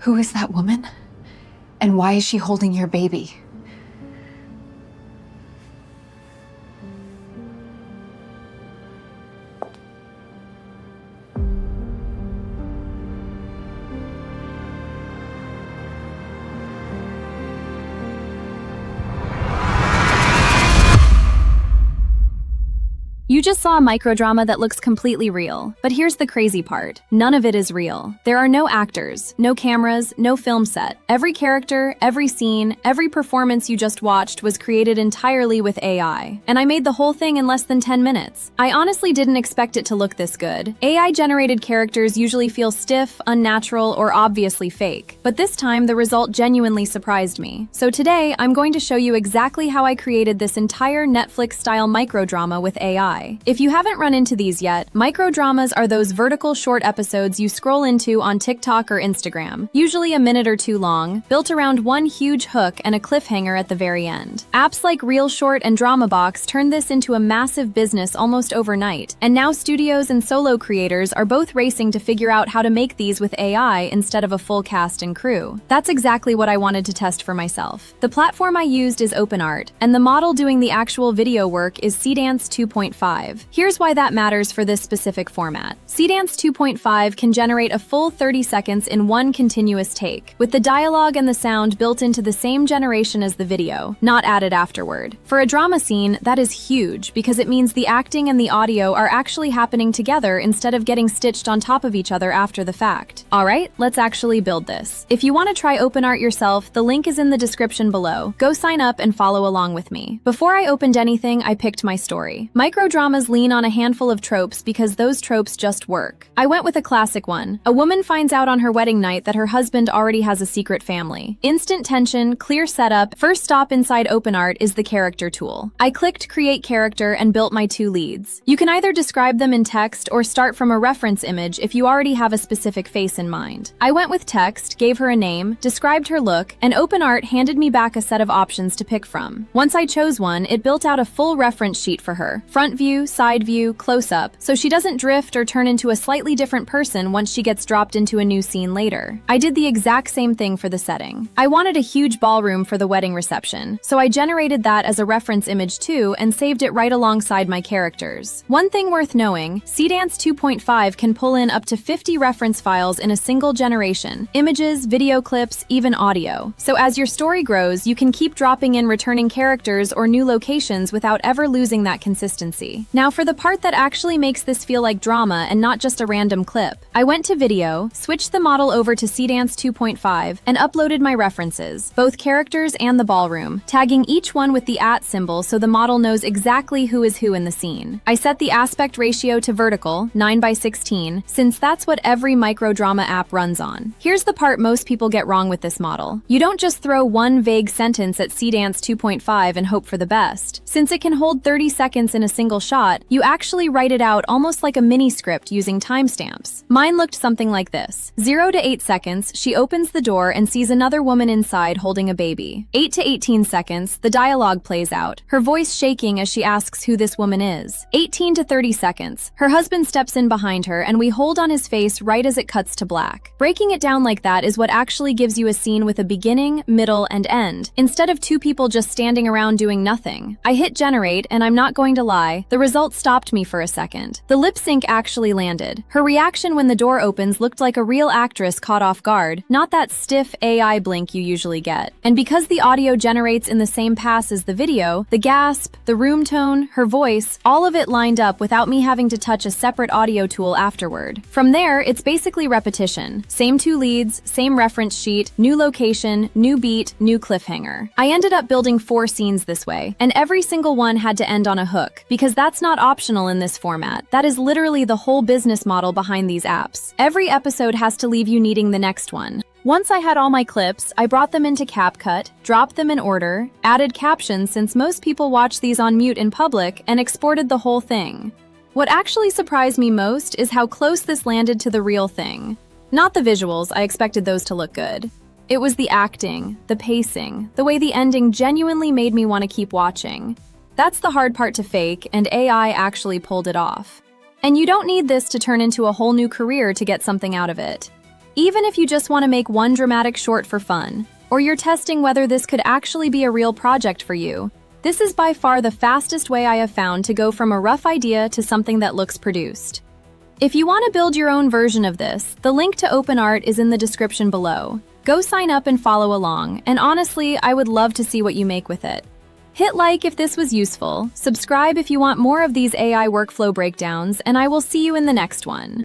Who is that woman? And why is she holding your baby? You just saw a microdrama that looks completely real, but here's the crazy part. None of it is real. There are no actors, no cameras, no film set. Every character, every scene, every performance you just watched was created entirely with AI. And I made the whole thing in less than 10 minutes. I honestly didn't expect it to look this good. AI-generated characters usually feel stiff, unnatural, or obviously fake. But this time, the result genuinely surprised me. So today, I'm going to show you exactly how I created this entire Netflix-style microdrama with AI. If you haven't run into these yet, microdramas are those vertical short episodes you scroll into on TikTok or Instagram, usually a minute or two long, built around one huge hook and a cliffhanger at the very end. Apps like Reel Short and DramaBox turned this into a massive business almost overnight, and now studios and solo creators are both racing to figure out how to make these with AI instead of a full cast and crew. That's exactly what I wanted to test for myself. The platform I used is OpenArt, and the model doing the actual video work is Seedance 2.5. Here's why that matters for this specific format. Seedance 2.5 can generate a full 30 seconds in one continuous take, with the dialogue and the sound built into the same generation as the video, not added afterward. For a drama scene, that is huge because it means the acting and the audio are actually happening together instead of getting stitched on top of each other after the fact. Alright, let's actually build this. If you want to try OpenArt yourself, the link is in the description below. Go sign up and follow along with me. Before I opened anything, I picked my story. Microdramas lean on a handful of tropes because those tropes just work. I went with a classic one. A woman finds out on her wedding night that her husband already has a secret family. Instant tension, clear setup. First stop inside OpenArt is the character tool. I clicked create character and built my two leads. You can either describe them in text or start from a reference image if you already have a specific face in mind. I went with text, gave her a name, described her look, and OpenArt handed me back a set of options to pick from. Once I chose one, it built out a full reference sheet for her. Front view, side view, close-up, so she doesn't drift or turn into a slightly different person once she gets dropped into a new scene later. I did the exact same thing for the setting. I wanted a huge ballroom for the wedding reception, so I generated that as a reference image too and saved it right alongside my characters. One thing worth knowing, Seedance 2.5 can pull in up to 50 reference files in a single generation, images, video clips, even audio. So as your story grows, you can keep dropping in returning characters or new locations without ever losing that consistency. Now for the part that actually makes this feel like drama and not just a random clip, I went to video, switched the model over to Seedance 2.5, and uploaded my references, both characters and the ballroom, tagging each one with the @ symbol so the model knows exactly who is who in the scene. I set the aspect ratio to vertical, 9:16, since that's what every microdrama app runs on. Here's the part most people get wrong with this model. You don't just throw one vague sentence at Seedance 2.5 and hope for the best. Since it can hold 30 seconds in a single shot, you actually write it out almost like a mini script using timestamps. Mine looked something like this. 0 to 8 seconds, she opens the door and sees another woman inside holding a baby. 8 to 18 seconds, the dialogue plays out, her voice shaking as she asks who this woman is. 18 to 30 seconds, her husband steps in behind her and we hold on his face right as it cuts to black. Breaking it down like that is what actually gives you a scene with a beginning, middle, and end, instead of two people just standing around doing nothing. I hit generate and I'm not going to lie, the result stopped me for a second. The lip sync actually landed. Her reaction when the door opens looked like a real actress caught off guard, not that stiff AI blink you usually get. And because the audio generates in the same pass as the video, the gasp, the room tone, her voice, all of it lined up without me having to touch a separate audio tool afterward. From there, it's basically repetition. Same two leads, same reference sheet, new location, new beat, new cliffhanger. I ended up building 4 scenes this way, and every single one had to end on a hook, because that's not optional in this format. That is literally the whole business model behind these apps. Every episode has to leave you needing the next one. Once I had all my clips, I brought them into CapCut, dropped them in order, added captions since most people watch these on mute in public, and exported the whole thing. What actually surprised me most is how close this landed to the real thing. Not the visuals, I expected those to look good. It was the acting, the pacing, the way the ending genuinely made me want to keep watching. That's the hard part to fake, and AI actually pulled it off. And you don't need this to turn into a whole new career to get something out of it. Even if you just want to make one dramatic short for fun, or you're testing whether this could actually be a real project for you, this is by far the fastest way I have found to go from a rough idea to something that looks produced. If you want to build your own version of this, the link to OpenArt is in the description below. Go sign up and follow along, and honestly, I would love to see what you make with it. Hit like if this was useful, subscribe if you want more of these AI workflow breakdowns, and I will see you in the next one.